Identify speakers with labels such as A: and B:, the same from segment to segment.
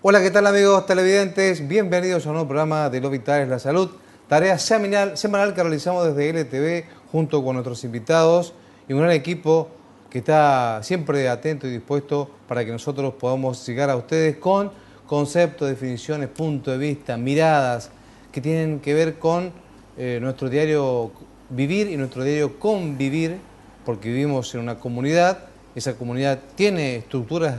A: Hola, ¿qué tal amigos televidentes? Bienvenidos a un nuevo programa de Lo Vital es la Salud. Tarea semanal que realizamos desde LTV junto con nuestros invitados y un gran equipo que está siempre atento y dispuesto para que nosotros podamos llegar a ustedes con conceptos, definiciones, puntos de vista, miradas que tienen que ver con nuestro diario vivir y nuestro diario convivir, porque vivimos en una comunidad. Esa comunidad tiene estructuras,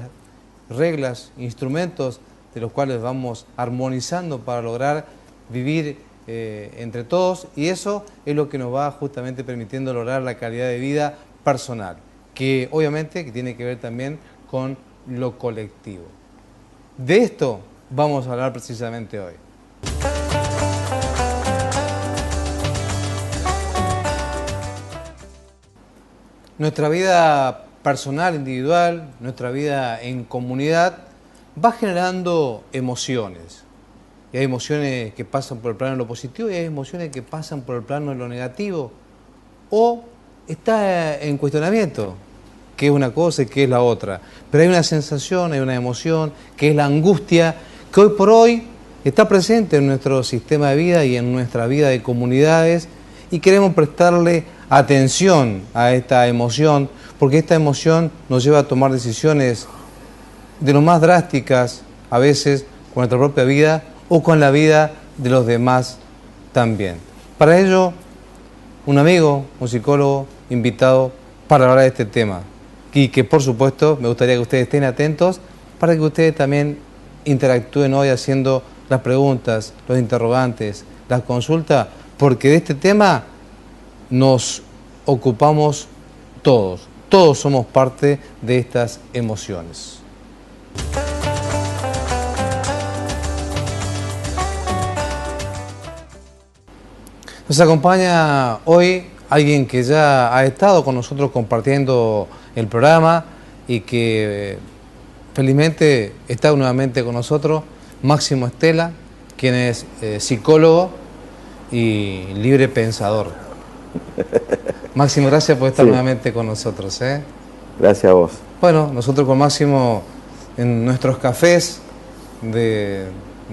A: reglas, instrumentos de los cuales vamos armonizando para lograr vivir entre todos, y eso es lo que nos va justamente permitiendo lograr la calidad de vida personal, que obviamente que tiene que ver también con lo colectivo. De esto vamos a hablar precisamente hoy. Nuestra vida personal, individual, nuestra vida en comunidad va generando emociones. Y hay emociones que pasan por el plano de lo positivo y hay emociones que pasan por el plano de lo negativo. O está en cuestionamiento qué es una cosa y qué es la otra. Pero hay una sensación, hay una emoción, que es la angustia, que hoy por hoy está presente en nuestro sistema de vida y en nuestra vida de comunidades, y queremos prestarle atención a esta emoción, porque esta emoción nos lleva a tomar decisiones de lo más drásticas, a veces con nuestra propia vida o con la vida de los demás también. Para ello, un amigo, un psicólogo invitado para hablar de este tema, y que por supuesto me gustaría que ustedes estén atentos para que ustedes también interactúen hoy haciendo las preguntas, los interrogantes, las consultas, porque de este tema nos ocupamos todos. Todos somos parte de estas emociones. Nos acompaña hoy alguien que ya ha estado con nosotros compartiendo el programa y que felizmente está nuevamente con nosotros, Máximo Estela, quien es psicólogo y libre pensador. Máximo, gracias por estar nuevamente con nosotros.
B: Gracias a vos.
A: Bueno, nosotros con Máximo en nuestros cafés de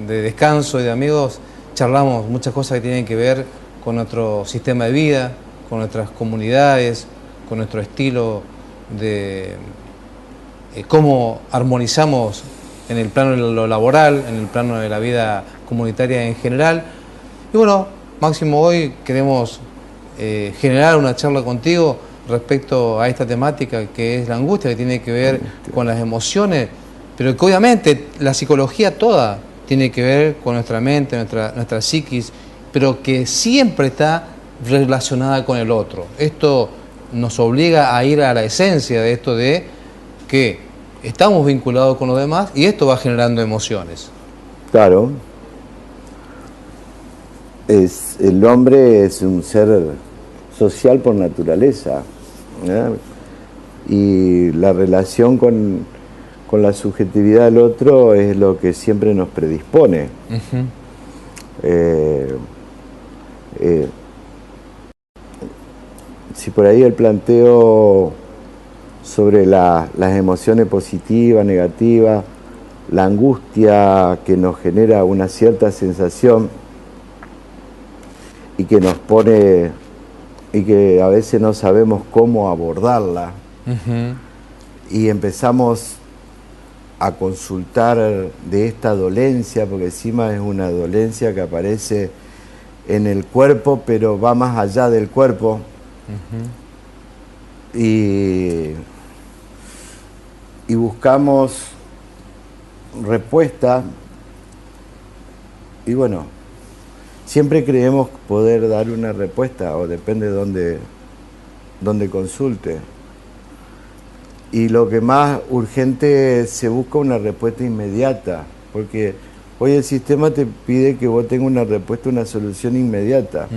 A: descanso y de amigos charlamos muchas cosas que tienen que ver con nuestro sistema de vida, con nuestras comunidades, con nuestro estilo de cómo armonizamos en el plano de lo laboral, en el plano de la vida comunitaria en general. Y bueno, Máximo, hoy queremos generar una charla contigo respecto a esta temática que es la angustia, que tiene que ver con las emociones, pero que obviamente la psicología toda tiene que ver con nuestra mente, nuestra psiquis, pero que siempre está relacionada con el otro. Esto nos obliga a ir a la esencia de esto, de que estamos vinculados con los demás y esto va generando emociones.
B: Claro. El hombre es un ser social por naturaleza, ¿eh? Y la relación con la subjetividad del otro es lo que siempre nos predispone. Si por ahí el planteo sobre las emociones positivas, negativas, la angustia que nos genera una cierta sensación y que nos pone, y que a veces no sabemos cómo abordarla, y empezamos a consultar de esta dolencia, porque encima es una dolencia que aparece en el cuerpo, pero va más allá del cuerpo. Y buscamos respuesta, y bueno, siempre creemos poder dar una respuesta, o depende de dónde consulte. Y lo que más urgente, se busca una respuesta inmediata, porque hoy el sistema te pide que vos tengas una respuesta, una solución inmediata.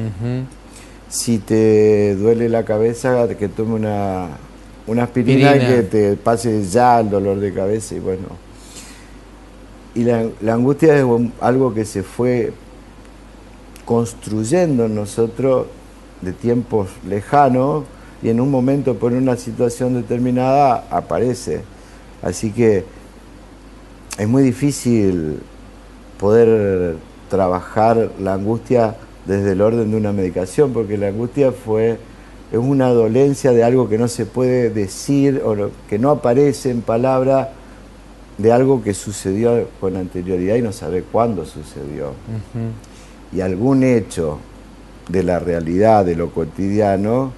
B: Si te duele la cabeza, que tome una aspirina y que te pase ya el dolor de cabeza, y bueno. Y la angustia es algo que se fue construyendo en nosotros de tiempos lejanos, y en un momento, por una situación determinada, aparece. Así que es muy difícil poder trabajar la angustia desde el orden de una medicación, porque la angustia es una dolencia de algo que no se puede decir o que no aparece en palabra, de algo que sucedió con anterioridad y no sabe cuándo sucedió. Y algún hecho de la realidad, de lo cotidiano,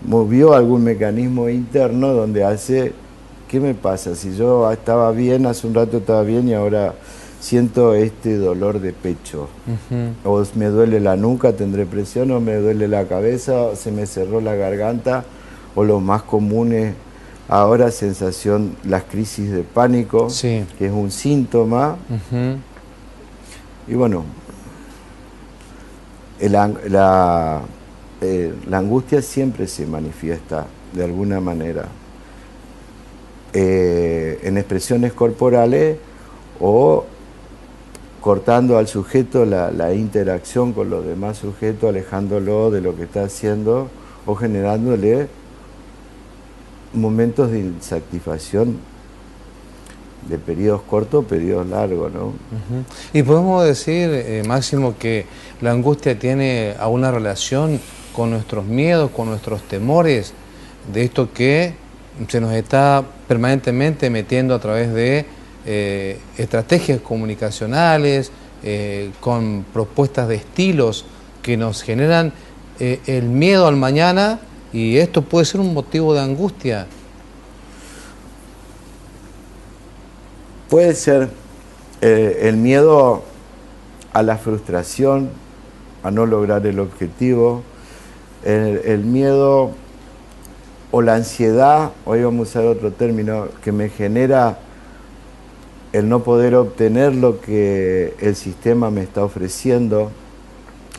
B: movió algún mecanismo interno donde hace, ¿qué me pasa? Si yo estaba bien, hace un rato estaba bien y ahora siento este dolor de pecho. O me duele la nuca, tendré presión, o me duele la cabeza, o se me cerró la garganta, o lo más común es ahora las crisis de pánico,
A: Sí.
B: que es un síntoma. Y bueno, la angustia siempre se manifiesta de alguna manera en expresiones corporales o cortando al sujeto la interacción con los demás sujetos, alejándolo de lo que está haciendo o generándole momentos de insatisfacción de periodos cortos, periodos largos, ¿no?
A: Y podemos decir, Máximo, que la angustia tiene alguna relación con nuestros miedos, con nuestros temores, de esto que se nos está permanentemente metiendo a través de estrategias comunicacionales, con propuestas de estilos que nos generan el miedo al mañana, y esto puede ser un motivo de angustia.
B: Puede ser el miedo a la frustración, a no lograr el objetivo, el miedo o la ansiedad, hoy vamos a usar otro término, que me genera el no poder obtener lo que el sistema me está ofreciendo.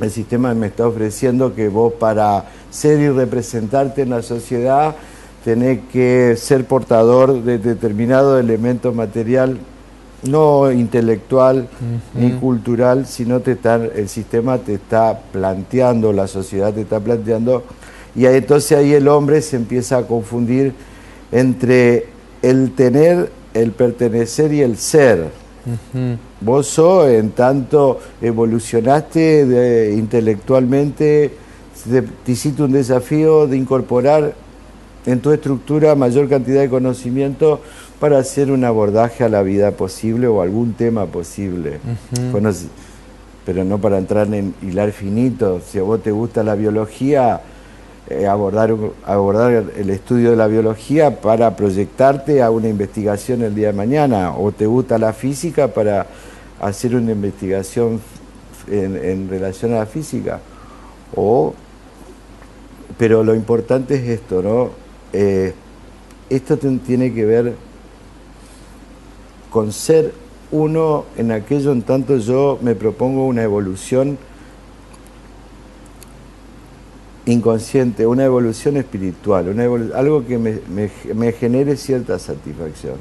B: El sistema me está ofreciendo que vos, para ser y representarte en la sociedad, tenés que ser portador de determinado elemento material, no intelectual ni cultural, sino el sistema te está planteando, la sociedad te está planteando, y entonces ahí el hombre se empieza a confundir entre el tener, el pertenecer y el ser. Vos sos, en tanto evolucionaste intelectualmente, te hiciste un desafío de incorporar en tu estructura mayor cantidad de conocimiento para hacer un abordaje a la vida posible o algún tema posible. Pero no para entrar en hilar finito. Si a vos te gusta la biología, abordar el estudio de la biología para proyectarte a una investigación el día de mañana, o te gusta la física para hacer una investigación en relación a la física. Pero lo importante es esto, ¿no? Esto tiene que ver con ser uno en aquello en tanto yo me propongo una evolución inconsciente, una evolución espiritual, algo que me genere cierta satisfacción.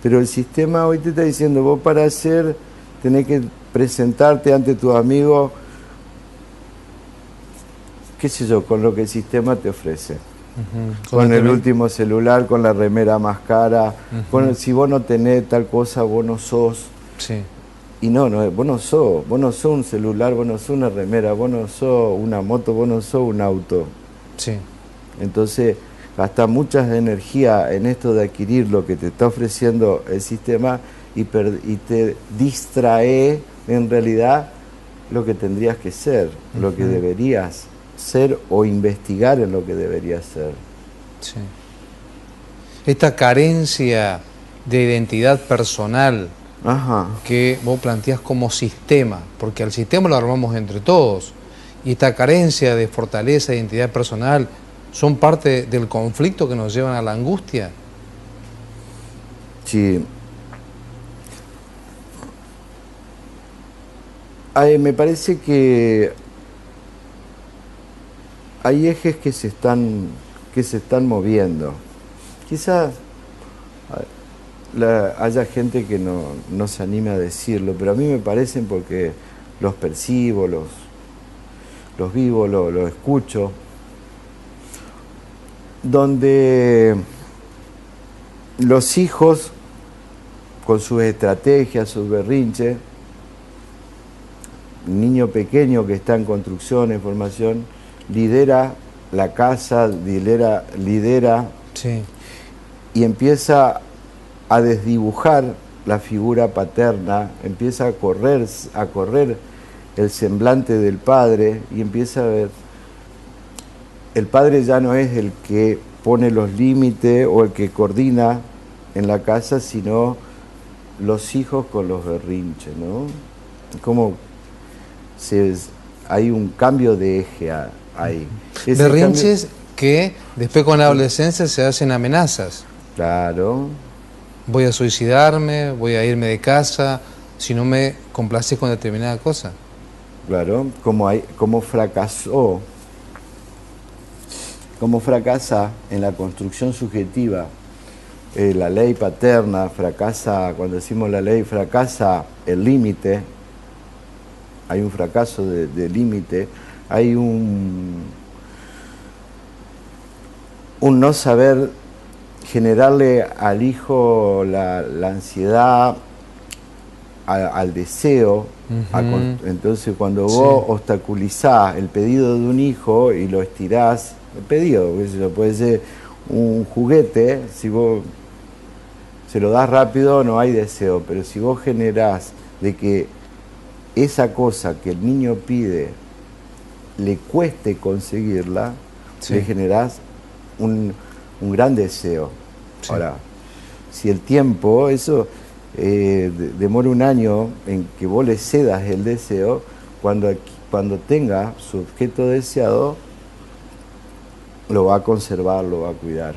B: Pero el sistema hoy te está diciendo, vos para hacer tenés que presentarte ante tus amigos, qué sé yo, con lo que el sistema te ofrece. Con el último celular, con la remera más cara, si vos no tenés tal cosa, vos no sos.
A: Sí.
B: Y no, vos no sos un celular, vos no sos una remera, vos no sos una moto, vos no sos un auto.
A: Sí.
B: Entonces, gasta mucha energía en esto de adquirir lo que te está ofreciendo el sistema y te distrae en realidad lo que tendrías que ser, lo que deberías ser o investigar en lo que deberías ser.
A: Sí. Esta carencia de identidad personal que vos planteás como sistema, porque al sistema lo armamos entre todos, y esta carencia de fortaleza de identidad personal son parte del conflicto que nos llevan a la angustia.
B: Sí. Me parece que hay ejes que se están moviendo. Quizás haya gente que no se anime a decirlo, pero a mí me parecen, porque los percibo, los vivo, los escucho, donde los hijos con sus estrategias, sus berrinches. Un niño pequeño que está en construcción, en formación, lidera la casa, lidera
A: Sí.
B: y empieza a desdibujar la figura paterna, empieza a correr el semblante del padre y empieza a ver, el padre ya no es el que pone los límites o el que coordina en la casa, sino los hijos con los berrinches, ¿no? Como hay un cambio de eje ahí. Ese
A: Berrinches que después con la adolescencia se hacen amenazas.
B: Claro.
A: Voy a suicidarme, voy a irme de casa, si no me complaces con determinada cosa.
B: Claro, como fracasa en la construcción subjetiva la ley paterna, fracasa, cuando decimos la ley, fracasa el límite, hay un fracaso de límite, hay un no saber generarle al hijo la ansiedad, al deseo. Entonces cuando vos obstaculizás el pedido de un hijo y lo estirás, el pedido, puede ser un juguete, si vos se lo das rápido no hay deseo, pero si vos generás de que esa cosa que el niño pide le cueste conseguirla, le generás un gran deseo. Sí. Ahora, si el tiempo, eso demora un año en que vos le cedas el deseo, cuando tenga su objeto deseado, lo va a conservar, lo va a cuidar.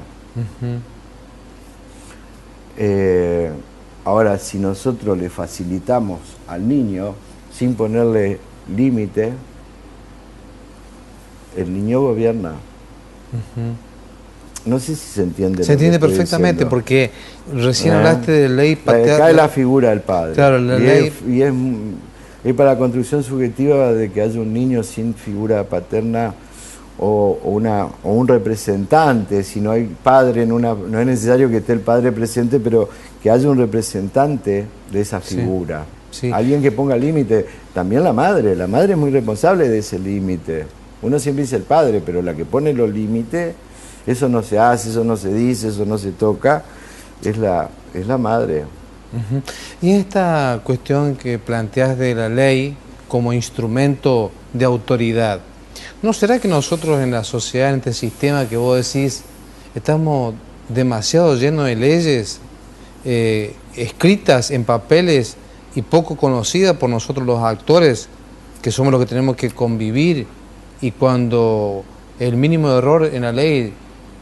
B: Ahora, si nosotros le facilitamos al niño, sin ponerle límite, el niño gobierna. No sé si se entiende.
A: Se entiende perfectamente, porque recién hablaste de ley paterna.
B: Cae la figura del padre.
A: Claro, la ley...
B: es para la construcción subjetiva de que haya un niño sin figura paterna o un representante. Si no hay padre, no es necesario que esté el padre presente, pero que haya un representante de esa figura. Sí. Alguien que ponga límite. También la madre es muy responsable de ese límite. Uno siempre dice el padre, pero la que pone los límites, eso no se hace, eso no se dice, eso no se toca, es la madre.
A: Y esta cuestión que planteas de la ley como instrumento de autoridad, ¿no será que nosotros en la sociedad, en este sistema que vos decís, estamos demasiado llenos de leyes escritas en papeles y poco conocidas por nosotros los actores, que somos los que tenemos que convivir, y cuando el mínimo error en la ley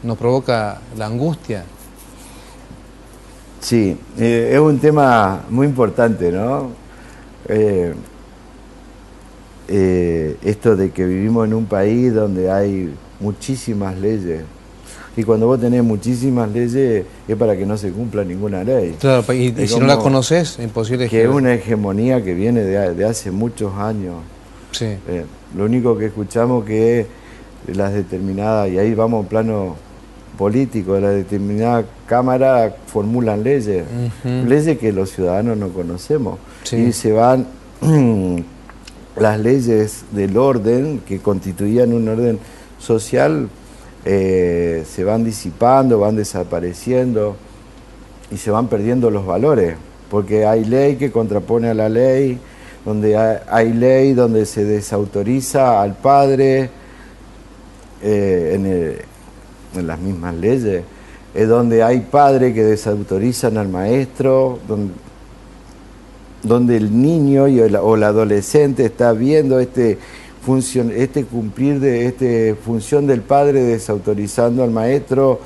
A: nos provoca la angustia?
B: Sí, es un tema muy importante, ¿no? Esto de que vivimos en un país donde hay muchísimas leyes, y cuando vos tenés muchísimas leyes es para que no se cumpla ninguna ley.
A: Claro, y si no la conoces, es imposible.
B: Que es una hegemonía que viene de hace muchos años.
A: Sí.
B: Lo único que escuchamos que es las determinadas, y ahí vamos en plano político, las determinadas cámaras formulan leyes, leyes que los ciudadanos no conocemos. Sí. Y se van las leyes del orden, que constituían un orden social, se van disipando, van desapareciendo y se van perdiendo los valores, porque hay ley que contrapone a la ley, donde hay ley donde se desautoriza al padre en las mismas leyes, donde hay padres que desautorizan al maestro, donde el niño o el adolescente está viendo cumplir de función del padre, desautorizando al maestro,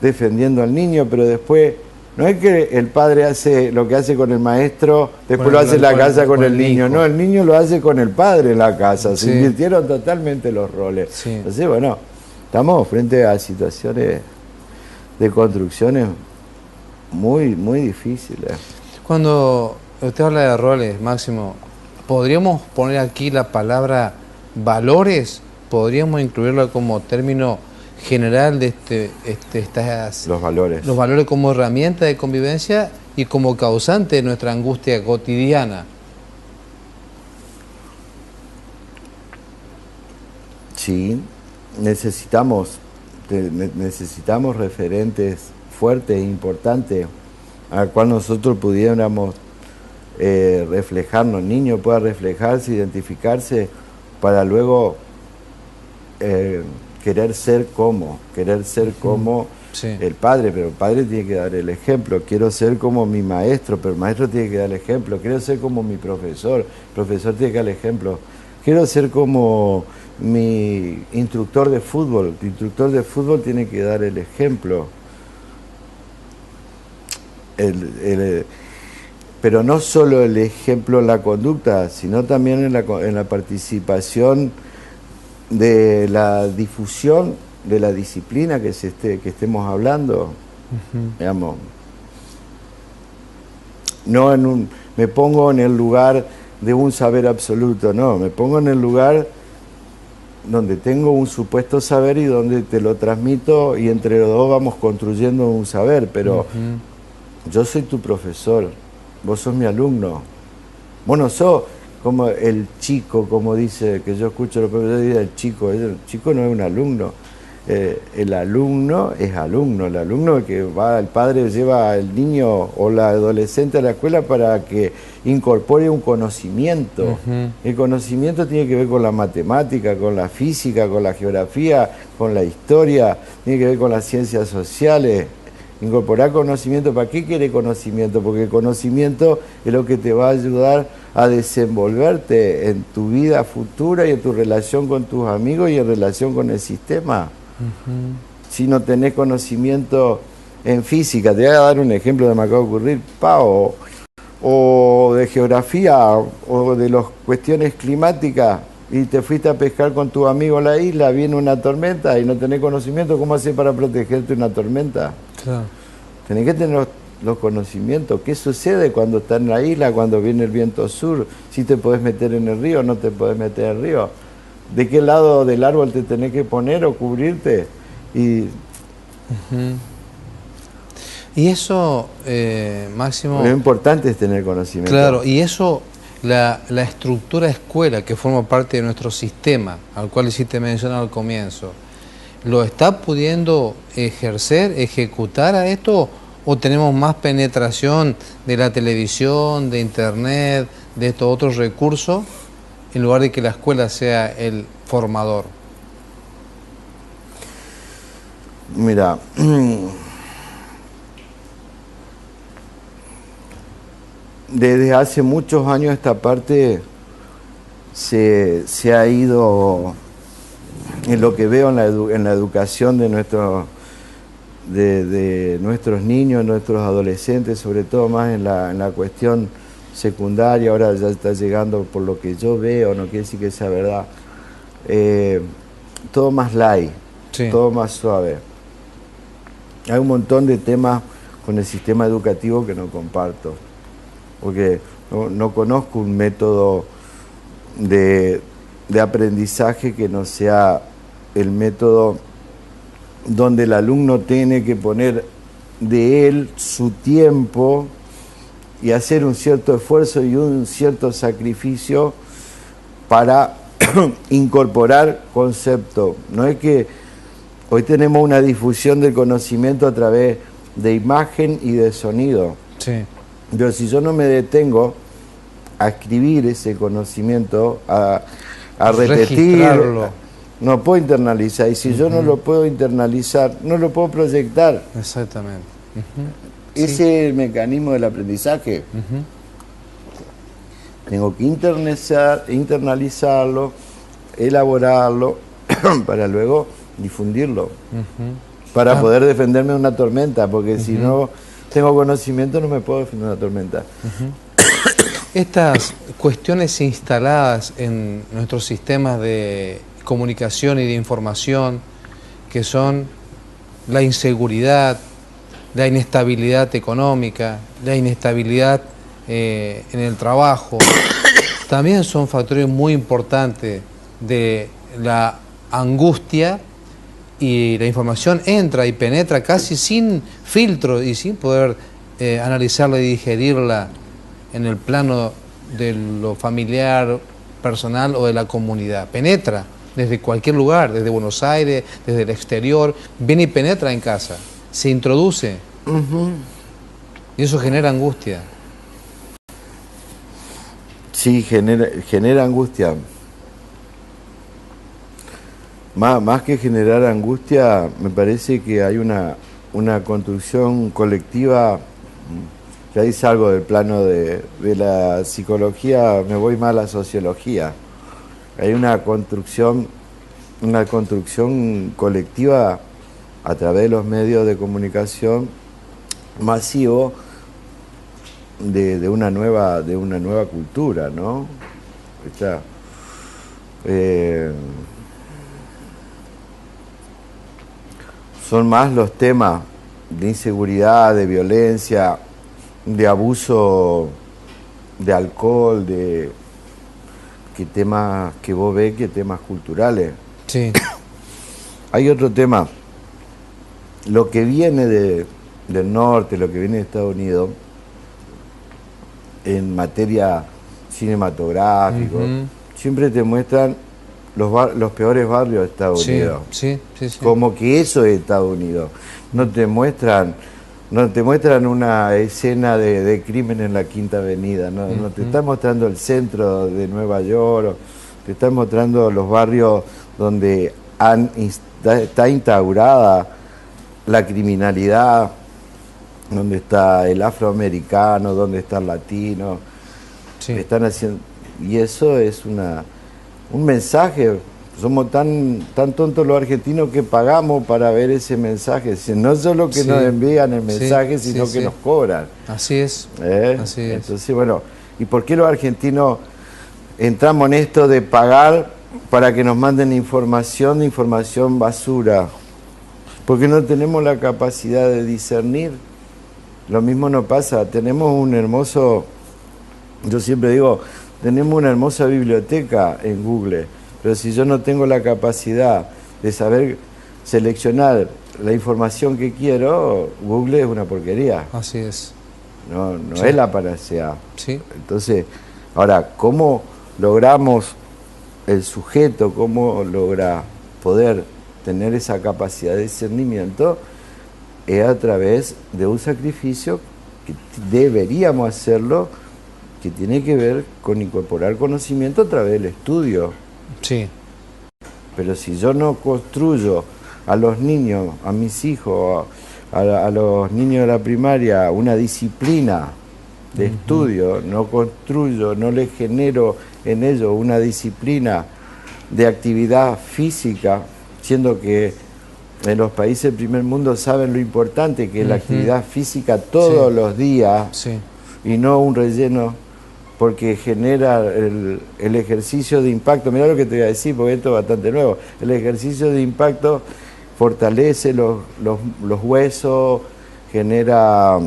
B: defendiendo al niño, pero después no es que el padre hace lo que hace con el maestro, después lo hace en la casa con el niño. No, el niño lo hace con el padre en la casa. Se invirtieron totalmente los roles. Sí. Entonces, bueno, estamos frente a situaciones de construcciones muy, muy difíciles.
A: Cuando usted habla de roles, Máximo, ¿podríamos poner aquí la palabra valores? ¿Podríamos incluirlo como término general de
B: los valores?
A: Los valores como herramienta de convivencia, y como causante de nuestra angustia cotidiana.
B: Sí, necesitamos referentes fuertes e importantes al cual nosotros pudiéramos reflejarnos, el niño pueda reflejarse, identificarse, para luego querer ser como
A: Sí.
B: el padre, pero el padre tiene que dar el ejemplo. Quiero ser como mi maestro, pero el maestro tiene que dar el ejemplo. Quiero ser como mi profesor, el profesor tiene que dar el ejemplo. Quiero ser como mi instructor de fútbol, el instructor de fútbol tiene que dar el ejemplo. Pero no solo el ejemplo en la conducta, sino también en la participación de la difusión de la disciplina que estemos hablando. Digamos, no me pongo en el lugar de un saber absoluto, no, me pongo en el lugar donde tengo un supuesto saber y donde te lo transmito y entre los dos vamos construyendo un saber, pero yo soy tu profesor, vos sos mi alumno, vos no sos como el chico, como dice, que yo escucho a los profesores, el chico no es un alumno, el alumno es alumno, el alumno que va, el padre lleva al niño o la adolescente a la escuela para que incorpore un conocimiento. El conocimiento tiene que ver con la matemática, con la física, con la geografía, con la historia, tiene que ver con las ciencias sociales. Incorporar conocimiento, ¿para qué quiere conocimiento? Porque el conocimiento es lo que te va a ayudar a desenvolverte en tu vida futura y en tu relación con tus amigos y en relación con el sistema. Si no tenés conocimiento en física, te voy a dar un ejemplo que me acaba de ocurrir, o de geografía, o de las cuestiones climáticas, y te fuiste a pescar con tu amigo a la isla, viene una tormenta y no tenés conocimiento, ¿cómo haces para protegerte de una tormenta? Claro. Tenés que tener los conocimientos. ¿Qué sucede cuando estás en la isla, cuando viene el viento sur? Si te podés meter en el río, no te podés meter en el río. ¿De qué lado del árbol te tenés que poner o cubrirte? Y
A: eso, Máximo...
B: Lo importante es tener conocimiento.
A: Claro, y eso, la estructura escuela que forma parte de nuestro sistema, al cual hiciste mención al comienzo, ¿lo está pudiendo ejecutar a esto? ¿O tenemos más penetración de la televisión, de internet, de estos otros recursos, en lugar de que la escuela sea el formador?
B: Mira, desde hace muchos años esta parte se ha ido, en lo que veo en la educación de nuestros niños, nuestros adolescentes, sobre todo más en la cuestión secundaria. Ahora ya está llegando, por lo que yo veo, no quiere decir que sea verdad, todo más light, sí, todo más suave. Hay un montón de temas con el sistema educativo que no comparto, porque no conozco un método de aprendizaje que no sea el método donde el alumno tiene que poner de él su tiempo y hacer un cierto esfuerzo y un cierto sacrificio para incorporar conceptos. No es que hoy tenemos una difusión del conocimiento a través de imagen y de sonido.
A: Sí.
B: Pero si yo no me detengo a escribir ese conocimiento, a repetirlo, no puedo internalizar. Y si yo no lo puedo internalizar, no lo puedo proyectar.
A: Exactamente.
B: Ese es el mecanismo del aprendizaje. Tengo que internalizarlo, elaborarlo, para luego difundirlo. Para poder defenderme de una tormenta, porque si no tengo conocimiento no me puedo defender de una tormenta.
A: Estas cuestiones instaladas en nuestros sistemas de comunicación y de información, que son la inseguridad, la inestabilidad económica, la inestabilidad en el trabajo, también son factores muy importantes de la angustia, y la información entra y penetra casi sin filtro y sin poder analizarla y digerirla en el plano de lo familiar, personal o de la comunidad. Penetra desde cualquier lugar, desde Buenos Aires, desde el exterior, viene y penetra en casa, se introduce. Y eso genera angustia.
B: Sí, genera angustia. Más que generar angustia, me parece que hay una construcción colectiva. Ya dice algo del plano de la psicología, me voy más a la sociología. Hay una construcción colectiva a través de los medios de comunicación masivo de una nueva cultura, ¿no? Son más los temas de inseguridad, de violencia, de abuso de alcohol, que temas que vos ves, que temas culturales.
A: Sí.
B: Hay otro tema, lo que viene del norte, lo que viene de Estados Unidos, en materia cinematográfica, siempre te muestran los peores barrios de Estados Unidos.
A: Sí.
B: Como que eso es Estados Unidos. No te muestran una escena de crimen en la Quinta Avenida, no te están mostrando el centro de Nueva York, te están mostrando los barrios donde está instaurada la criminalidad, donde está el afroamericano, donde está el latino.
A: Sí.
B: Están haciendo, y eso es un mensaje. Somos tan tontos los argentinos que pagamos para ver ese mensaje. No solo que nos envían el mensaje, sino que nos cobran.
A: Así es. Así es.
B: Entonces, bueno, ¿y por qué los argentinos entramos en esto de pagar para que nos manden información basura? Porque no tenemos la capacidad de discernir. Lo mismo nos pasa, tenemos yo siempre digo, tenemos una hermosa biblioteca en Google, pero si yo no tengo la capacidad de saber seleccionar la información que quiero, Google es una porquería.
A: Así es.
B: No es la panacea.
A: Sí.
B: Entonces, ahora, ¿cómo logramos el sujeto, cómo logra poder tener esa capacidad de discernimiento? Es a través de un sacrificio que deberíamos hacerlo, que tiene que ver con incorporar conocimiento a través del estudio.
A: Sí.
B: Pero si yo no construyo a los niños, a mis hijos, a los niños de la primaria, una disciplina de estudio, no construyo, no les genero en ellos una disciplina de actividad física, siendo que en los países del primer mundo saben lo importante que es la actividad física todos los días, y no un relleno, porque genera el ejercicio de impacto. Mirá lo que te voy a decir, porque esto es bastante nuevo. El ejercicio de impacto fortalece los huesos, genera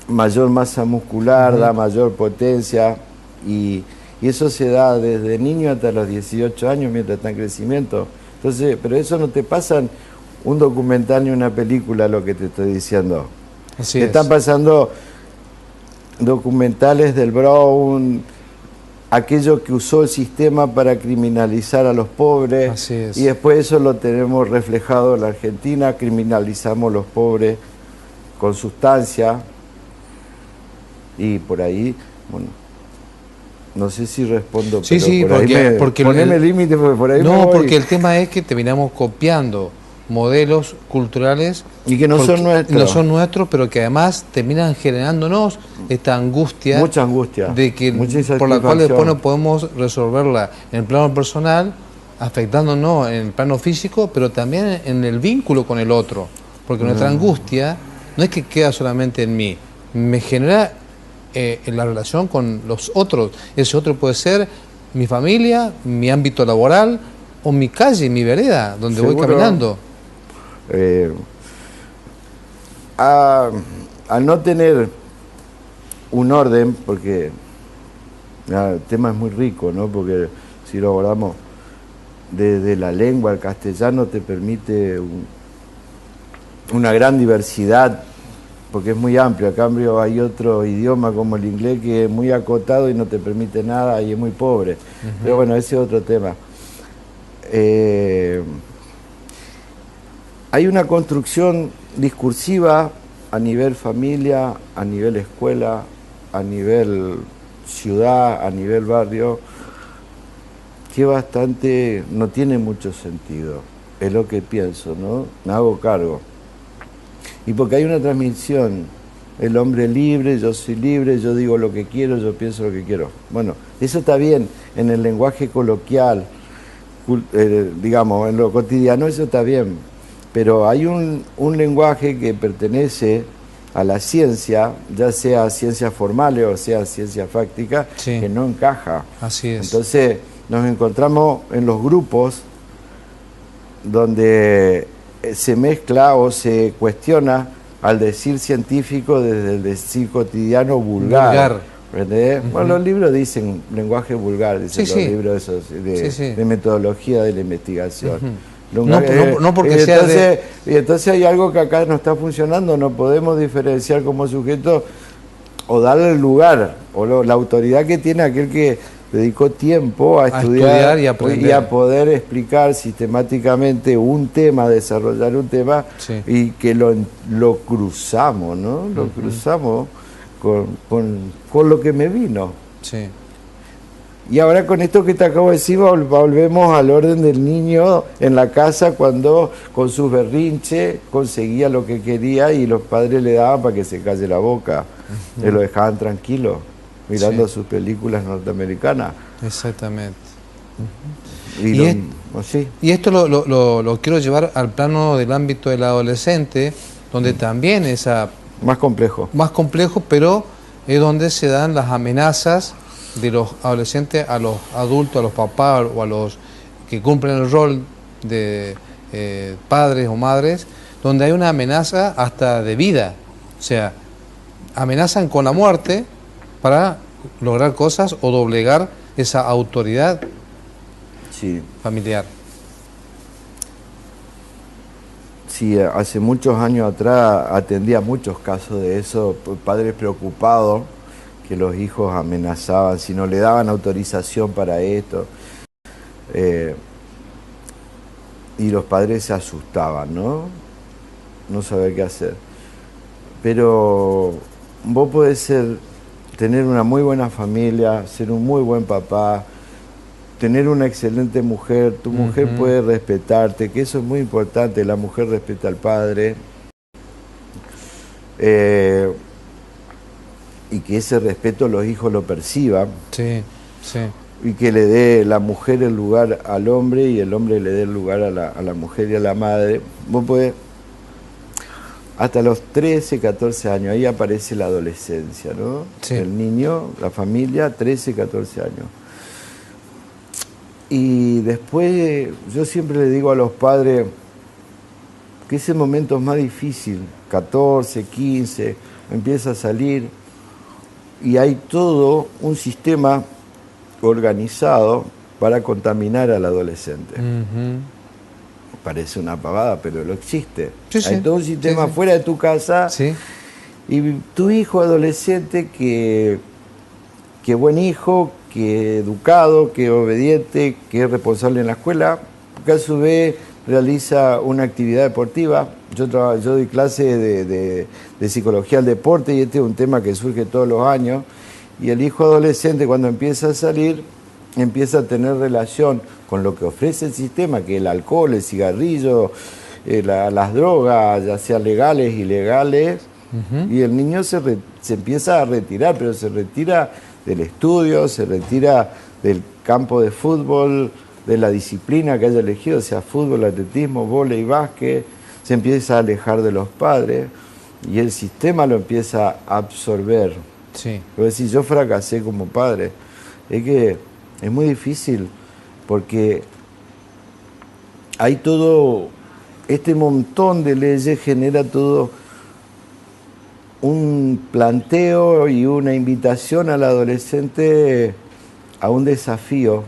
B: mayor masa muscular, da mayor potencia, y eso se da desde niño hasta los 18 años mientras está en crecimiento. Entonces, pero eso no te pasa en un documental ni una película, lo que te estoy diciendo.
A: Así
B: te están pasando documentales del Brown, aquello que usó el sistema para criminalizar a los pobres.
A: Así es.
B: Y después eso lo tenemos reflejado en la Argentina, criminalizamos a los pobres con sustancia, y por ahí, bueno, no sé si respondo,
A: sí,
B: pero
A: sí,
B: por
A: porque
B: poneme límite, porque por ahí
A: no,
B: me voy.
A: porque el tema es que terminamos copiando modelos culturales
B: y que no son nuestros.
A: No son nuestros, pero que además terminan generándonos esta angustia.
B: Mucha angustia.
A: De que, por la cual después no podemos resolverla en el plano personal, afectándonos en el plano físico, pero también en el vínculo con el otro. Porque nuestra angustia no es que queda solamente en mí, me genera en la relación con los otros. Ese otro puede ser mi familia, mi ámbito laboral o mi calle, mi vereda, donde voy caminando.
B: Al no tener un orden, porque el tema es muy rico, ¿no? Porque si lo abordamos desde la lengua, el castellano te permite una gran diversidad porque es muy amplio. A cambio hay otro idioma como el inglés que es muy acotado y no te permite nada y es muy pobre. Pero bueno, ese es otro tema. Hay una construcción discursiva a nivel familia, a nivel escuela, a nivel ciudad, a nivel barrio, que bastante no tiene mucho sentido. Es lo que pienso, ¿no? Me hago cargo. Y porque hay una transmisión, el hombre libre, yo soy libre, yo digo lo que quiero, yo pienso lo que quiero. Bueno, eso está bien en el lenguaje coloquial, digamos, en lo cotidiano eso está bien, pero hay un lenguaje que pertenece a la ciencia, ya sea ciencias formales o sea ciencia fáctica,
A: sí,
B: que no encaja.
A: así es.
B: Entonces nos encontramos en los grupos donde se mezcla o se cuestiona al decir científico desde el decir cotidiano vulgar. ¿Entendés? Bueno, los libros dicen lenguaje vulgar, dicen los libros esos de metodología de la investigación.
A: No porque
B: y entonces hay algo que acá no está funcionando, no podemos diferenciar como sujeto o darle el lugar o la autoridad que tiene aquel que dedicó tiempo a estudiar
A: y
B: a poder explicar sistemáticamente un tema, desarrollar un tema, y que lo cruzamos, ¿no? Lo cruzamos con lo que me vino.
A: Sí.
B: Y ahora con esto que te acabo de decir, volvemos al orden del niño en la casa cuando con sus berrinches conseguía lo que quería y los padres le daban para que se calle la boca. Y lo dejaban tranquilo, mirando sus películas norteamericanas.
A: Exactamente.
B: Y
A: esto lo quiero llevar al plano del ámbito del adolescente, donde también es
B: más complejo.
A: Más complejo, pero es donde se dan las amenazas de los adolescentes a los adultos, a los papás o a los que cumplen el rol de padres o madres, donde hay una amenaza hasta de vida. O sea, amenazan con la muerte para lograr cosas o doblegar esa autoridad familiar.
B: Sí, hace muchos años atrás atendía muchos casos de eso, padres preocupados que los hijos amenazaban, si no le daban autorización para esto. Y los padres se asustaban, ¿no? No saber qué hacer. Pero vos podés tener una muy buena familia, ser un muy buen papá, tener una excelente mujer, tu mujer puede respetarte, que eso es muy importante, la mujer respeta al padre. Y que ese respeto los hijos lo perciban.
A: Sí, sí.
B: Y que le dé la mujer el lugar al hombre y el hombre le dé el lugar a la mujer y a la madre. Vos podés, hasta los 13, 14 años, ahí aparece la adolescencia, ¿no?
A: Sí.
B: El niño, la familia, 13, 14 años. Y después, yo siempre le digo a los padres que ese momento es más difícil, 14, 15, empieza a salir, y hay todo un sistema organizado para contaminar al adolescente. Parece una pavada, pero lo existe. Hay todo un sistema fuera de tu casa, y tu hijo adolescente que buen hijo, que educado, que obediente, que es responsable en la escuela, que a su vez realiza una actividad deportiva. Yo doy clase de psicología al deporte y este es un tema que surge todos los años. Y el hijo adolescente, cuando empieza a salir, empieza a tener relación con lo que ofrece el sistema, que es el alcohol, el cigarrillo, las drogas, ya sean legales, ilegales, y el niño se empieza a retirar, pero se retira del estudio, se retira del campo de fútbol, de la disciplina que haya elegido, sea fútbol, atletismo, vóley, básquet, se empieza a alejar de los padres y el sistema lo empieza a absorber.
A: Sí.
B: Es decir, yo fracasé como padre. Es que es muy difícil porque hay todo, este montón de leyes genera todo un planteo y una invitación al adolescente a un desafío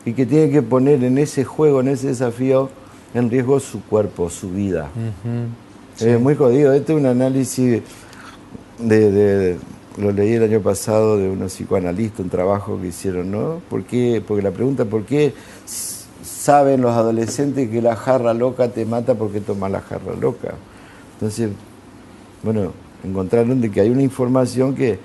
B: y que tiene que poner en ese juego, en ese desafío, en riesgo su cuerpo, su vida.
A: Sí.
B: Es muy jodido. Este es un análisis lo leí el año pasado de unos psicoanalistas, un trabajo que hicieron, ¿no? ¿Por qué? Porque la pregunta, ¿por qué saben los adolescentes que la jarra loca te mata porque tomas la jarra loca? Entonces, bueno, encontraron de que hay una información que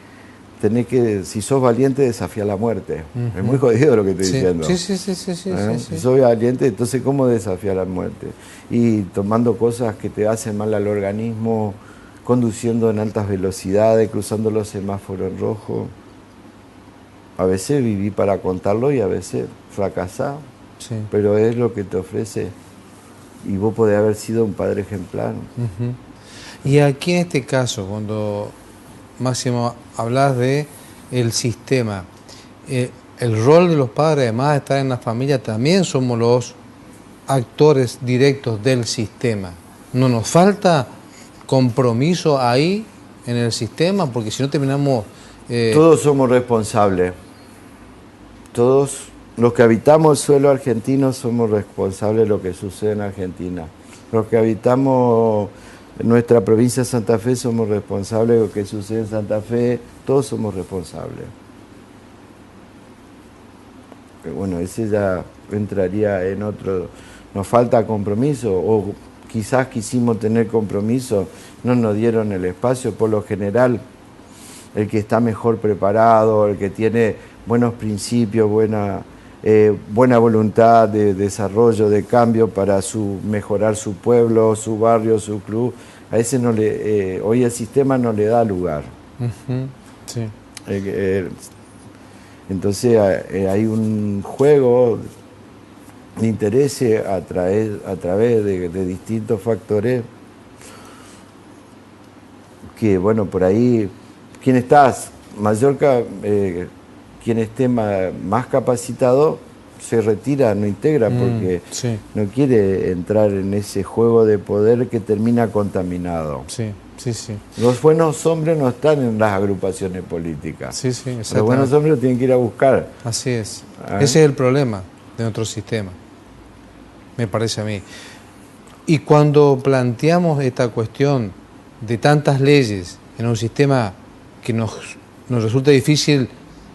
B: tenés que, si sos valiente, desafiar la muerte. Es muy jodido lo que estoy diciendo.
A: Sí.
B: Si sos valiente, entonces ¿cómo desafiar la muerte? Y tomando cosas que te hacen mal al organismo, conduciendo en altas velocidades, cruzando los semáforos en rojo. A veces viví para contarlo y a veces fracasar.
A: Sí.
B: Pero es lo que te ofrece. Y vos podés haber sido un padre ejemplar.
A: Y aquí en este caso, cuando Máximo hablas de el sistema, el rol de los padres, además de estar en la familia, también somos los actores directos del sistema. ¿No nos falta compromiso ahí en el sistema? Porque si no terminamos...
B: Todos somos responsables. Todos los que habitamos el suelo argentino somos responsables de lo que sucede en Argentina. Los que habitamos en nuestra provincia de Santa Fe somos responsables de lo que sucede en Santa Fe. Todos somos responsables. Bueno, ese ya entraría en otro... Nos falta compromiso, o quizás quisimos tener compromiso, no nos dieron el espacio. Por lo general, el que está mejor preparado, el que tiene buenos principios, buena voluntad de desarrollo, de cambio para mejorar su pueblo, su barrio, su club, a ese hoy el sistema no le da lugar.
A: Sí.
B: Entonces hay un juego de intereses a través de distintos factores que, bueno, por ahí, quien estás Mallorca, quien esté más capacitado se retira, no integra, porque no quiere entrar en ese juego de poder que termina contaminado.
A: Sí.
B: Los buenos hombres no están en las agrupaciones políticas. Los buenos hombres lo tienen que ir a buscar.
A: Así es. Ese es el problema de nuestro sistema, me parece a mí. Y cuando planteamos esta cuestión de tantas leyes en un sistema que nos resulta difícil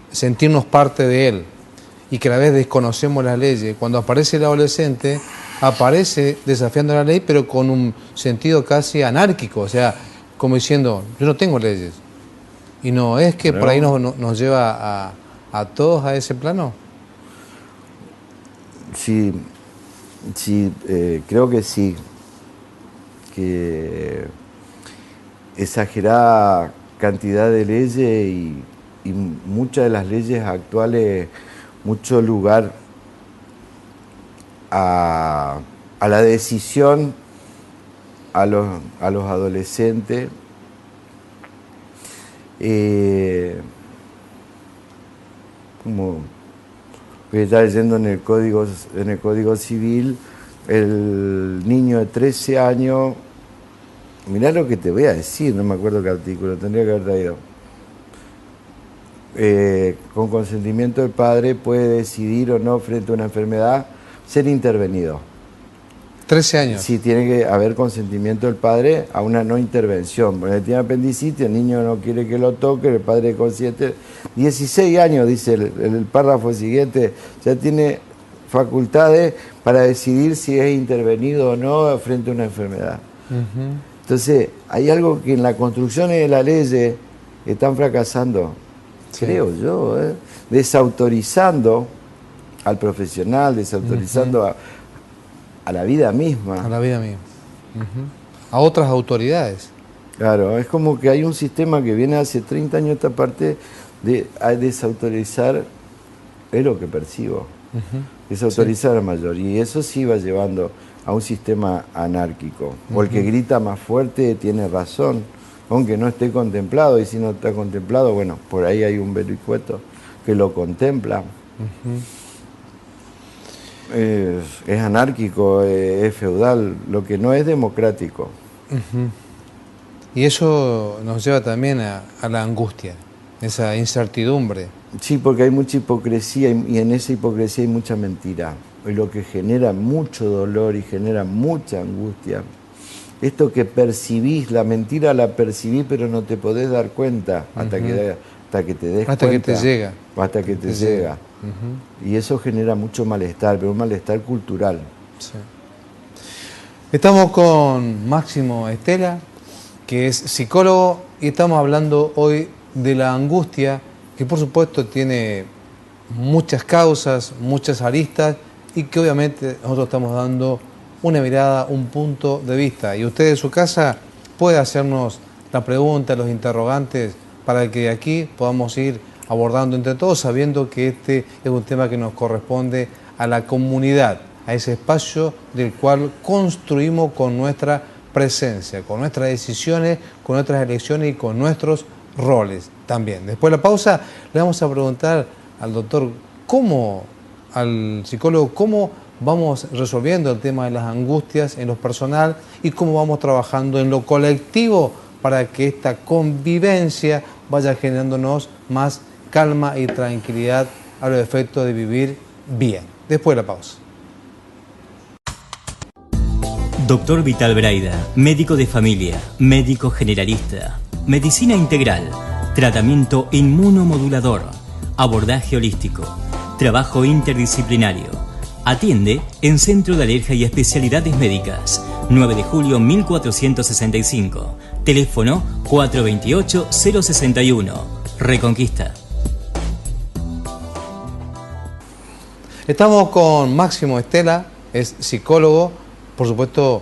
A: sentirnos parte de él y que a la vez desconocemos las leyes, cuando aparece el adolescente, aparece desafiando la ley, pero con un sentido casi anárquico, o sea, como diciendo, yo no tengo leyes. Y no es que por ahí nos lleva a todos a ese plano.
B: Sí, creo que sí. Que exagerada cantidad de leyes y muchas de las leyes actuales, mucho lugar a la decisión a los adolescentes. Como está leyendo en el Código Civil, el niño de 13 años, mirá lo que te voy a decir, no me acuerdo qué artículo, tendría que haber traído. Con consentimiento del padre puede decidir o no frente a una enfermedad ser intervenido.
A: 13 años.
B: Sí, tiene que haber consentimiento del padre a una no intervención. Porque tiene apendicitis, el niño no quiere que lo toque, el padre es consciente. 16 años, dice el párrafo siguiente, ya tiene facultades para decidir si es intervenido o no frente a una enfermedad. Entonces, hay algo que en la construcción de la ley están fracasando, creo yo, desautorizando al profesional, desautorizando a la vida misma.
A: A la vida misma. A otras autoridades.
B: Claro, es como que hay un sistema que viene hace 30 años esta parte de desautorizar, es lo que percibo, desautorizar al mayor. Y eso sí va llevando a un sistema anárquico. O el que grita más fuerte tiene razón, aunque no esté contemplado. Y si no está contemplado, bueno, por ahí hay un vericueto que lo contempla. Es anárquico, es feudal, lo que no es democrático.
A: Y eso nos lleva también a la angustia, esa incertidumbre.
B: Sí, porque hay mucha hipocresía y en esa hipocresía hay mucha mentira. Y lo que genera mucho dolor y genera mucha angustia esto que percibís, la mentira la percibís pero no te podés dar cuenta hasta que te des
A: hasta
B: cuenta.
A: que te llega.
B: Hasta que te llega. Y eso genera mucho malestar, pero un malestar cultural.
A: Sí. Estamos con Máximo Estela, que es psicólogo, y estamos hablando hoy de la angustia, que por supuesto tiene muchas causas, muchas aristas, y que obviamente nosotros estamos dando una mirada, un punto de vista. Y usted en su casa puede hacernos la pregunta, los interrogantes, para que aquí podamos ir abordando entre todos, sabiendo que este es un tema que nos corresponde a la comunidad, a ese espacio del cual construimos con nuestra presencia, con nuestras decisiones, con nuestras elecciones y con nuestros roles también. Después de la pausa le vamos a preguntar al doctor al psicólogo, cómo vamos resolviendo el tema de las angustias en lo personal y cómo vamos trabajando en lo colectivo para que esta convivencia vaya generándonos más calma y tranquilidad a los efectos de vivir bien. Después de la pausa.
C: Doctor Vital Braida, médico de familia, médico generalista, medicina integral, tratamiento inmunomodulador, abordaje holístico, trabajo interdisciplinario. Atiende en Centro de Alergia y Especialidades Médicas, 9 de julio 1465, teléfono 428-061, Reconquista.
A: Estamos con Máximo Estela, es psicólogo, por supuesto,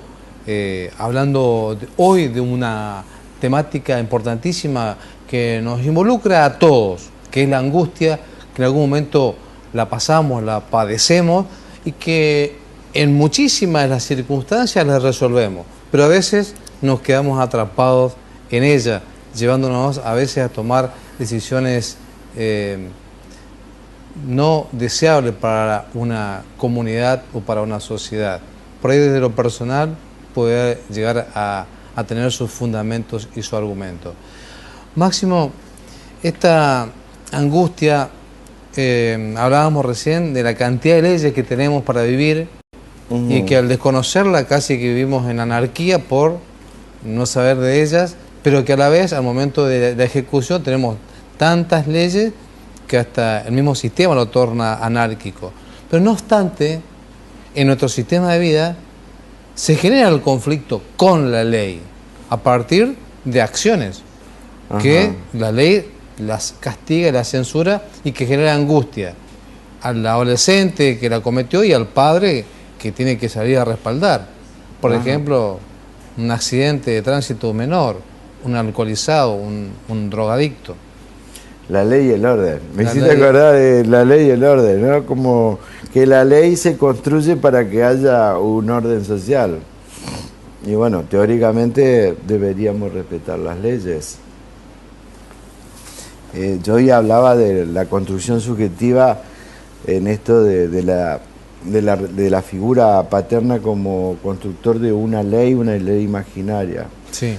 A: hablando hoy de una temática importantísima que nos involucra a todos, que es la angustia, que en algún momento la pasamos, la padecemos y que en muchísimas de las circunstancias las resolvemos, pero a veces nos quedamos atrapados en ella, llevándonos a veces a tomar decisiones no deseables para una comunidad o para una sociedad. Por ahí desde lo personal puede llegar a tener sus fundamentos y su argumento. Máximo, esta angustia, hablábamos recién de la cantidad de leyes que tenemos para vivir y que al desconocerla casi que vivimos en anarquía por no saber de ellas, pero que a la vez al momento de la ejecución tenemos tantas leyes que hasta el mismo sistema lo torna anárquico. Pero no obstante, en nuestro sistema de vida se genera el conflicto con la ley a partir de acciones que la ley las castiga y las censura y que genera angustia al adolescente que la cometió y al padre que tiene que salir a respaldar. Por ejemplo, un accidente de tránsito menor, un alcoholizado, un drogadicto.
B: La ley y el orden. Me hiciste acordar de la ley y el orden, ¿no? Como que la ley se construye para que haya un orden social. Y bueno, teóricamente deberíamos respetar las leyes. Yo ya hablaba de la construcción subjetiva en esto de la figura paterna como constructor de una ley imaginaria.
A: Sí.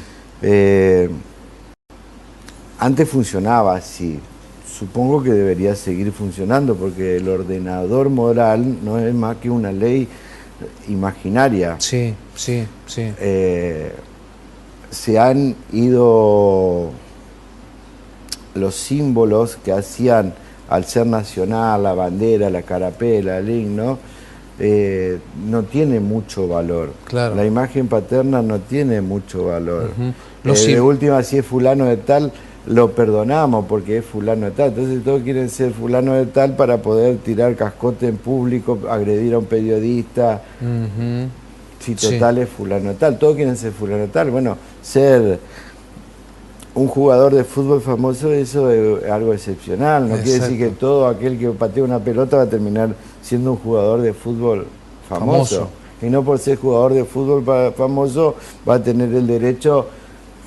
B: Antes funcionaba así. Supongo que debería seguir funcionando porque el ordenador moral no es más que una ley imaginaria.
A: Sí, sí, sí.
B: Se han ido los símbolos que hacían al ser nacional, la bandera, la carapela, el himno, no tiene mucho valor.
A: Claro.
B: La imagen paterna no tiene mucho valor. De última, si es fulano de tal, lo perdonamos porque es fulano de tal. Entonces todos quieren ser fulano de tal para poder tirar cascote en público, agredir a un periodista. Si total es fulano de tal. Todos quieren ser fulano de tal. Bueno, ser un jugador de fútbol famoso, eso es algo excepcional. No quiere decir que todo aquel que patea una pelota va a terminar siendo un jugador de fútbol famoso. Y no por ser jugador de fútbol famoso va a tener el derecho,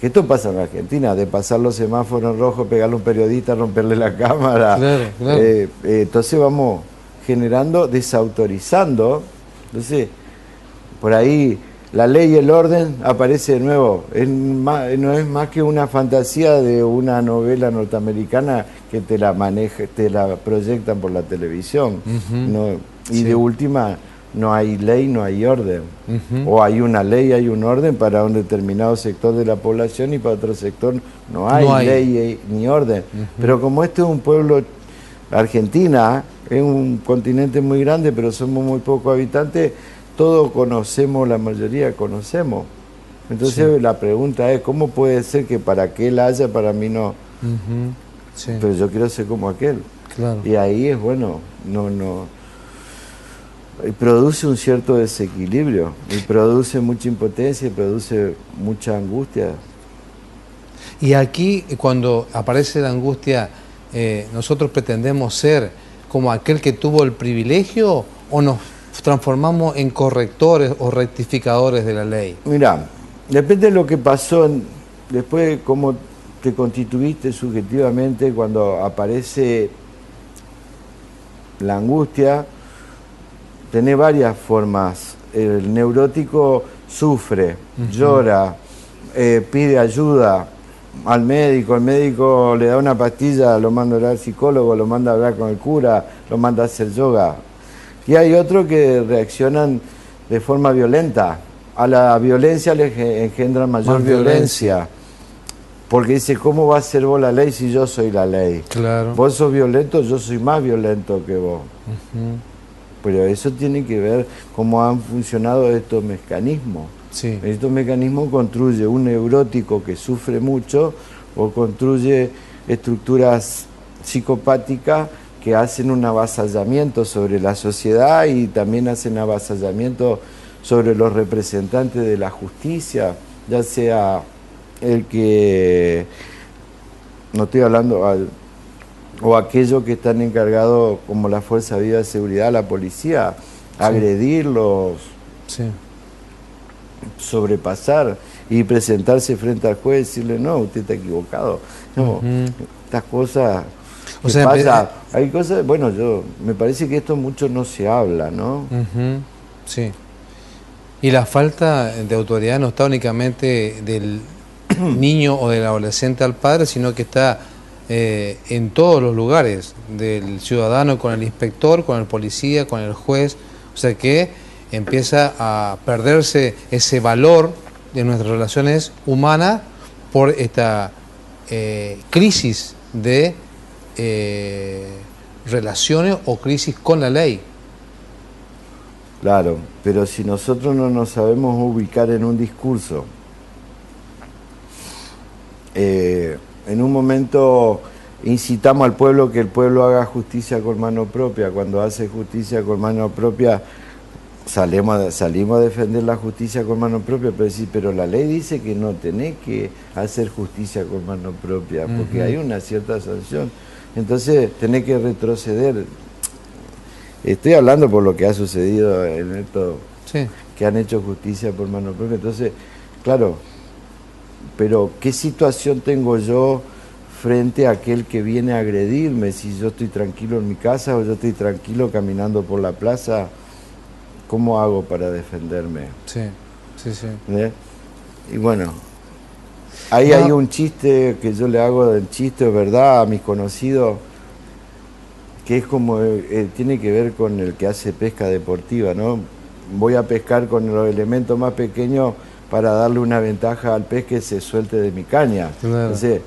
B: que esto pasa en Argentina, de pasar los semáforos rojos, pegarle a un periodista, romperle la cámara.
A: Claro, claro.
B: Entonces vamos generando, desautorizando. Entonces, por ahí la ley y el orden aparece de nuevo. No es más que una fantasía de una novela norteamericana que te la proyectan por la televisión. Y de última no hay ley, no hay orden.
A: Ujú.
B: O hay una ley, hay un orden para un determinado sector de la población y para otro sector no hay,
A: No hay.
B: ley ni orden. Pero como este es un pueblo, Argentina es un continente muy grande, pero somos muy pocos habitantes, todos conocemos, la mayoría conocemos. Entonces la pregunta es, ¿cómo puede ser que para aquel haya, para mí no?
A: Ujú. Sí,
B: Pero yo quiero ser como aquel.
A: claro.
B: Y ahí es bueno, y produce un cierto desequilibrio, y produce mucha impotencia, y produce mucha angustia.
A: Y aquí, cuando aparece la angustia, ¿nosotros pretendemos ser como aquel que tuvo el privilegio o nos transformamos en correctores o rectificadores de la ley?
B: Mira, depende de lo que pasó, después de cómo te constituiste subjetivamente cuando aparece la angustia, tenés varias formas. El neurótico sufre, llora, pide ayuda al médico, el médico le da una pastilla, lo manda a hablar al psicólogo, lo manda a hablar con el cura, lo manda a hacer yoga. Y hay otros que reaccionan de forma violenta. A la violencia le engendra mayor
A: Más
B: violencia. Porque dice, ¿cómo va a ser vos la ley si yo soy la ley?
A: Claro.
B: Vos sos violento, yo soy más violento que vos.
A: Ujú.
B: Pero eso tiene que ver cómo han funcionado estos mecanismos.
A: Sí.
B: Estos mecanismos construye un neurótico que sufre mucho o construye estructuras psicopáticas que hacen un avasallamiento sobre la sociedad y también hacen avasallamiento sobre los representantes de la justicia, ya sea el que, no estoy hablando, o aquellos que están encargados como la Fuerza de Vida de Seguridad, la policía, agredirlos,
A: Sí.
B: sobrepasar y presentarse frente al juez y decirle, no, usted está equivocado. No, estas cosas
A: O
B: que
A: sea,
B: pasa, hay cosas, bueno, me parece que esto mucho no se habla, ¿no?
A: Ujú. Sí. Y la falta de autoridad no está únicamente del niño o del adolescente al padre, sino que está en todos los lugares, del ciudadano con el inspector, con el policía, con el juez. O sea que empieza a perderse ese valor de nuestras relaciones humanas por esta crisis de relaciones o crisis con la ley.
B: Claro, pero si nosotros no nos sabemos ubicar en un discurso, en un momento incitamos al pueblo que el pueblo haga justicia con mano propia. Cuando hace justicia con mano propia, salimos a defender la justicia con mano propia, pero la ley dice que no tenés que hacer justicia con mano propia, porque hay una cierta sanción. Entonces tenés que retroceder. Estoy hablando por lo que ha sucedido en esto,
A: Sí.
B: que han hecho justicia por mano propia. Entonces, claro, pero ¿qué situación tengo yo frente a aquel que viene a agredirme? Si yo estoy tranquilo en mi casa o yo estoy tranquilo caminando por la plaza, ¿cómo hago para defenderme?
A: Sí, sí, sí.
B: ¿Eh? Y bueno, ahí hay un chiste que yo le hago del chiste, ¿verdad?, a mis conocidos, que es como, tiene que ver con el que hace pesca deportiva, ¿no? Voy a pescar con los elementos más pequeños para darle una ventaja al pez que se suelte de mi caña.
A: Claro.
B: Entonces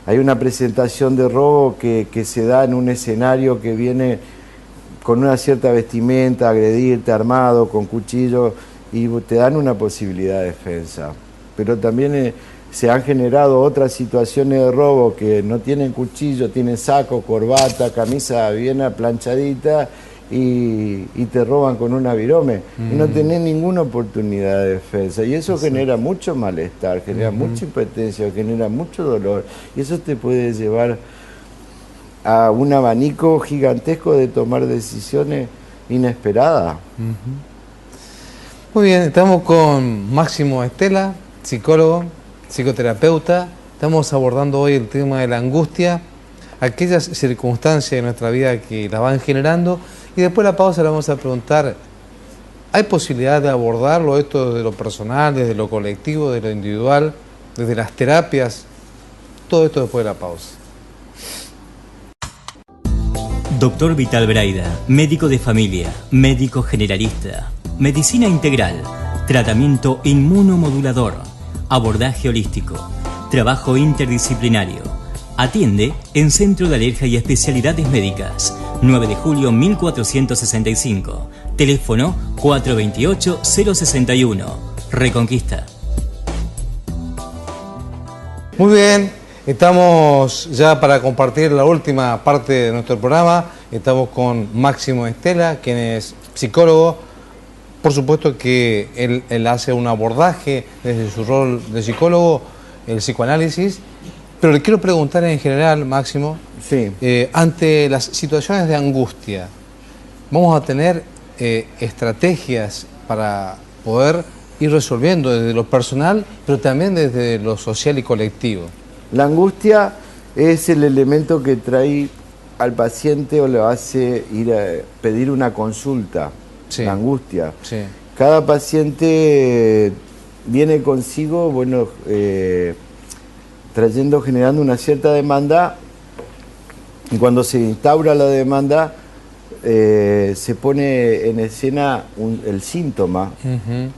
B: hay una presentación de robo que se da en un escenario que viene con una cierta vestimenta, agredirte armado, con cuchillo, y te dan una posibilidad de defensa. Pero también se han generado otras situaciones de robo que no tienen cuchillo, tienen saco, corbata, camisa bien planchadita y te roban con una virome. Y no tenés ninguna oportunidad de defensa. Y eso genera mucho malestar, genera mucha impotencia, genera mucho dolor. Y eso te puede llevar a un abanico gigantesco de tomar decisiones inesperadas.
A: Muy bien, estamos con Máximo Estela, psicólogo, psicoterapeuta. Estamos abordando hoy el tema de la angustia, aquellas circunstancias de nuestra vida que la van generando. Y después de la pausa le vamos a preguntar, ¿hay posibilidad de abordarlo esto desde lo personal, desde lo colectivo, desde lo individual, desde las terapias? Todo esto después de la pausa.
C: Doctor Vital Braida, médico de familia, médico generalista, medicina integral, tratamiento inmunomodulador, abordaje holístico, trabajo interdisciplinario. Atiende en Centro de Alergia y Especialidades Médicas, 9 de julio 1465, teléfono 428-061, Reconquista.
A: Muy bien, estamos ya para compartir la última parte de nuestro programa. Estamos con Máximo Estela, quien es psicólogo. Por supuesto que él hace un abordaje desde su rol de psicólogo, el psicoanálisis. Pero le quiero preguntar en general, Máximo,
B: Sí.
A: Ante las situaciones de angustia, ¿vamos a tener estrategias para poder ir resolviendo desde lo personal, pero también desde lo social y colectivo?
B: La angustia es el elemento que trae al paciente o le hace ir a pedir una consulta.
A: Sí.
B: La angustia.
A: Sí.
B: Cada paciente viene consigo, generando una cierta demanda, y cuando se instaura la demanda se pone en escena el síntoma.
A: Uh-huh.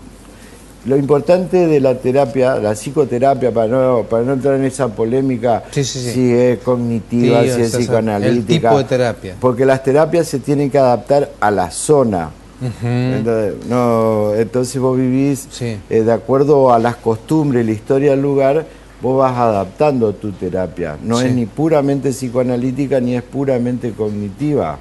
B: Lo importante de la terapia, la psicoterapia, para no entrar en esa polémica,
A: Sí.
B: si es cognitiva,
A: Sí,
B: si es
A: el
B: psicoanalítica,
A: tipo de terapia.
B: porque las terapias se tienen que adaptar a la zona.
A: Uh-huh.
B: Entonces vos vivís
A: Sí.
B: de acuerdo a las costumbres, la historia del lugar, vos vas adaptando tu terapia. No
A: Sí.
B: es ni puramente psicoanalítica ni es puramente cognitiva.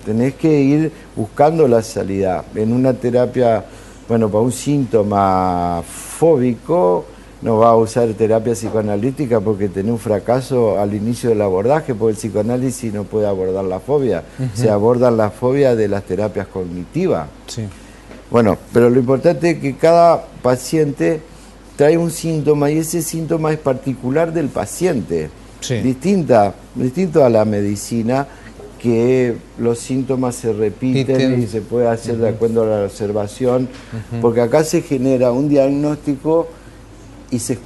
B: Tenés que ir buscando la salida. En una terapia, para un síntoma fóbico, no va a usar terapia psicoanalítica porque tenés un fracaso al inicio del abordaje, porque el psicoanálisis no puede abordar la fobia. Se abordan la fobia de las terapias cognitivas.
A: Sí.
B: Pero lo importante es que cada paciente trae un síntoma y ese síntoma es particular del paciente.
A: Sí.
B: Distinto a la medicina, que los síntomas se repiten y se puede hacer de acuerdo a la observación, porque acá se genera un diagnóstico y se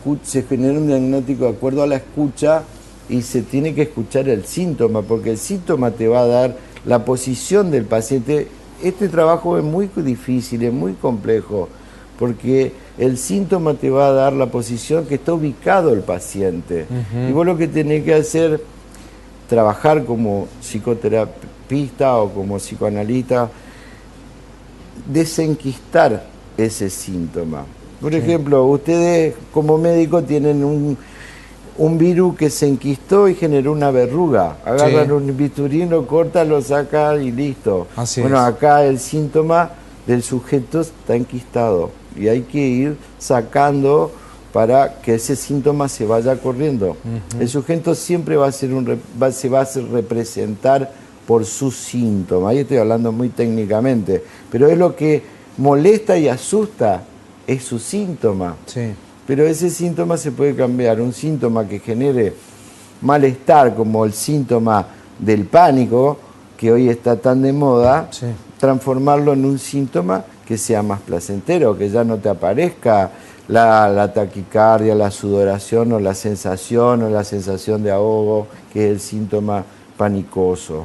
B: genera un diagnóstico de acuerdo a la escucha y se tiene que escuchar el síntoma, porque el síntoma te va a dar la posición del paciente. Este trabajo es muy difícil, es muy complejo, porque el síntoma te va a dar la posición que está ubicado el paciente. Y vos lo que tenés que hacer, trabajar como psicoterapista o como psicoanalista, desenquistar ese síntoma. Por ejemplo, ustedes como médicos tienen un virus que se enquistó y generó una verruga. Agarran un bisturí, lo cortan, lo sacan y listo.
A: Así
B: es. Acá el síntoma del sujeto está enquistado y hay que ir sacando para que ese síntoma se vaya corriendo. El sujeto siempre se va a hacer representar por su síntoma. Ahí estoy hablando muy técnicamente, pero es lo que molesta y asusta, es su síntoma.
A: Sí.
B: Pero ese síntoma se puede cambiar. Un síntoma que genere malestar, como el síntoma del pánico, que hoy está tan de moda, transformarlo en un síntoma que sea más placentero, que ya no te aparezca la taquicardia, la sudoración o la sensación de ahogo, que es el síntoma panicoso.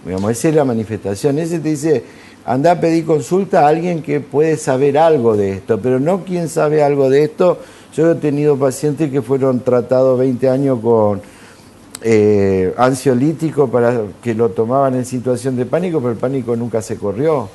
B: Digamos, esa es la manifestación. Ese te dice, anda a pedir consulta a alguien que puede saber algo de esto, pero no quien sabe algo de esto. Yo he tenido pacientes que fueron tratados 20 años con ansiolítico para que lo tomaban en situación de pánico, pero el pánico nunca se corrió.